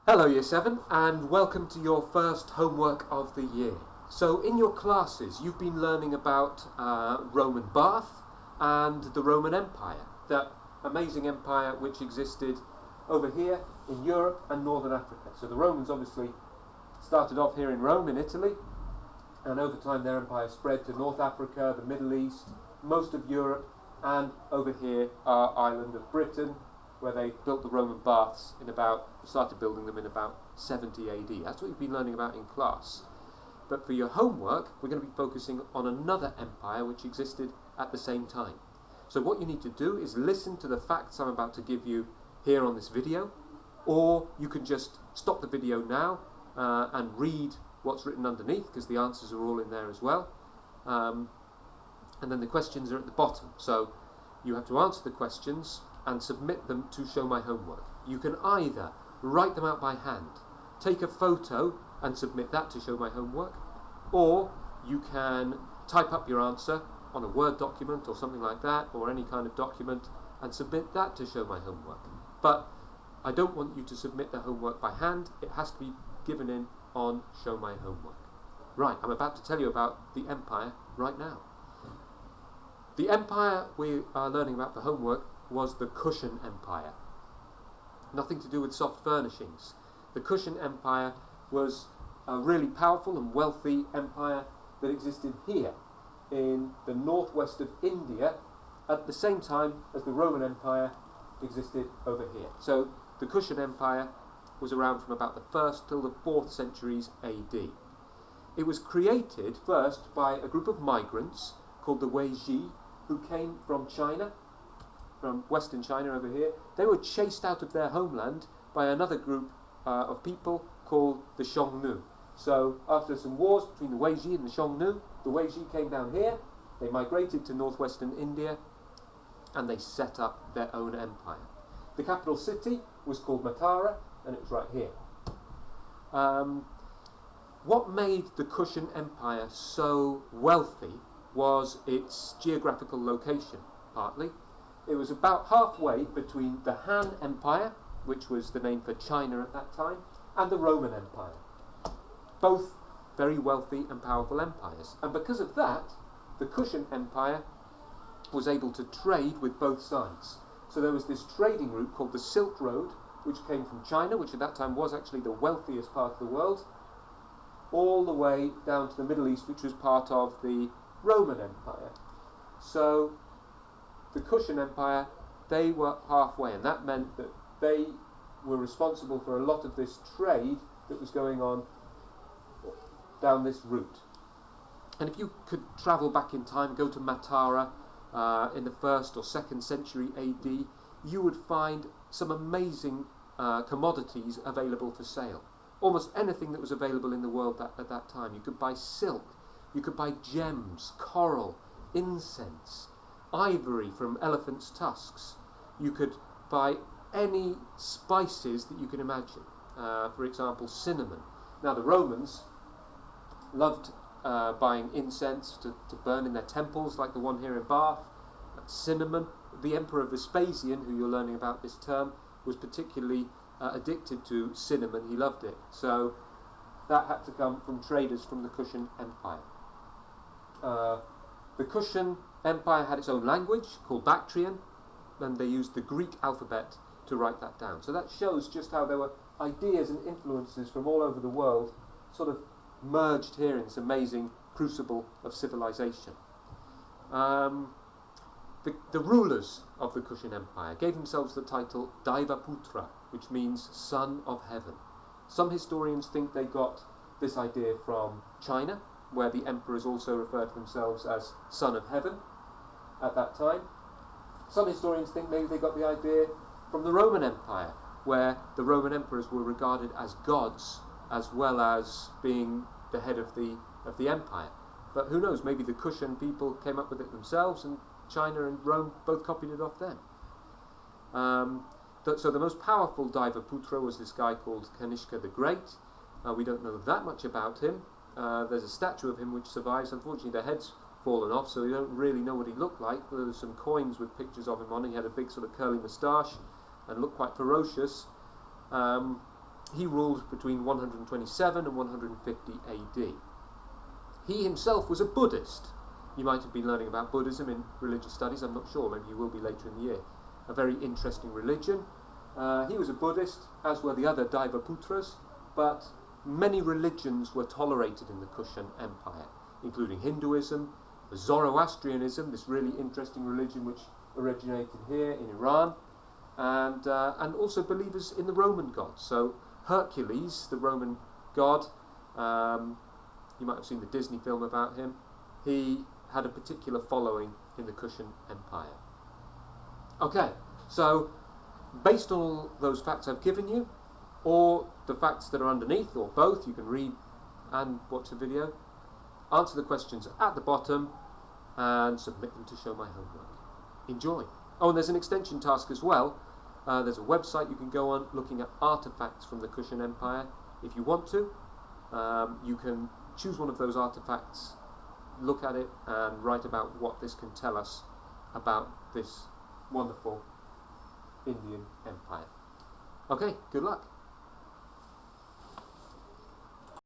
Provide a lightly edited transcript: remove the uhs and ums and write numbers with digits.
Hello Year 7 and welcome to your first homework of the year. So in your classes you've been learning about Roman Bath and the Roman Empire, that amazing empire which existed over here in Europe and Northern Africa. So the Romans obviously started off here in Rome in Italy, and over time their empire spread to North Africa, the Middle East, most of Europe, and over here our island of Britain, where they built the Roman baths started building them in about 70 AD. That's what you've been learning about in class. But for your homework, we're going to be focusing on another empire which existed at the same time. So what you need to do is listen to the facts I'm about to give you here on this video, or you can just stop the video now and read what's written underneath, because the answers are all in there as well. And then the questions are at the bottom. So you have to answer the questions and submit them to Show My Homework. You can either write them out by hand, take a photo and submit that to Show My Homework, or you can type up your answer on a Word document or something like that, or any kind of document, and submit that to Show My Homework. But I don't want you to submit the homework by hand. It has to be given in on Show My Homework. Right, I'm about to tell you about the empire right now. The empire we are learning about for homework was the Kushan Empire. Nothing to do with soft furnishings. The Kushan Empire was a really powerful and wealthy empire that existed here in the northwest of India at the same time as the Roman Empire existed over here. So the Kushan Empire was around from about the 1st till the 4th centuries AD. It was created first by a group of migrants called the Weiji, who came from China, from Western China over here. They were chased out of their homeland by another group of people called the Xiongnu. So after some wars between the Weiji and the Xiongnu, the Weiji came down here, they migrated to northwestern India, and they set up their own empire. The capital city was called Matara, and it was right here. What made the Kushan Empire so wealthy was its geographical location, partly. It was about halfway between the Han Empire, which was the name for China at that time, and the Roman Empire. Both very wealthy and powerful empires. And because of that, the Kushan Empire was able to trade with both sides. So there was this trading route called the Silk Road, which came from China, which at that time was actually the wealthiest part of the world, all the way down to the Middle East, which was part of the Roman Empire. So the Kushan Empire, they were halfway, and that meant that they were responsible for a lot of this trade that was going on down this route. And if you could travel back in time, go to Matara in the 1st or 2nd century AD, you would find some amazing commodities available for sale. Almost anything that was available in the world at that time. You could buy silk, you could buy gems, coral, incense, ivory from elephants' tusks. You could buy any spices that you can imagine. For example, cinnamon. Now the Romans loved buying incense to burn in their temples, like the one here in Bath. Cinnamon. The Emperor Vespasian, who you're learning about this term, was particularly addicted to cinnamon. He loved it. So that had to come from traders from the Kushan Empire. The Kushan Empire had its own language called Bactrian, and they used the Greek alphabet to write that down. So that shows just how there were ideas and influences from all over the world sort of merged here in this amazing crucible of civilization. The rulers of the Kushan Empire gave themselves the title Daivaputra, which means son of heaven. Some historians think they got this idea from China, where the emperors also referred to themselves as son of heaven at that time. Some historians think maybe they got the idea from the Roman Empire, where the Roman emperors were regarded as gods as well as being the head of the empire. But who knows, maybe the Kushan people came up with it themselves and China and Rome both copied it off them. So the most powerful Daivaputra was this guy called Kanishka the Great. We don't know that much about him. There's a statue of him which survives. Unfortunately, the head's fallen off, so we don't really know what he looked like. There's some coins with pictures of him on. He had a big sort of curly moustache and looked quite ferocious. He ruled between 127 and 150 AD. He himself was a Buddhist. You might have been learning about Buddhism in religious studies, I'm not sure, maybe you will be later in the year. A very interesting religion. He was a Buddhist, as were the other Daivaputras, but many religions were tolerated in the Kushan Empire, including Hinduism, Zoroastrianism, this really interesting religion which originated here in Iran, and also believers in the Roman gods. So Hercules, the Roman god, you might have seen the Disney film about him, he had a particular following in the Kushan Empire. Okay, so based on all those facts I've given you, or the facts that are underneath, or both, you can read and watch the video, answer the questions at the bottom and submit them to show my homework. Enjoy. Oh, and there's an extension task as well. There's a website you can go on looking at artifacts from the Kushan Empire. If you want to, you can choose one of those artifacts, look at it and write about what this can tell us about this wonderful Indian empire. Okay, good luck.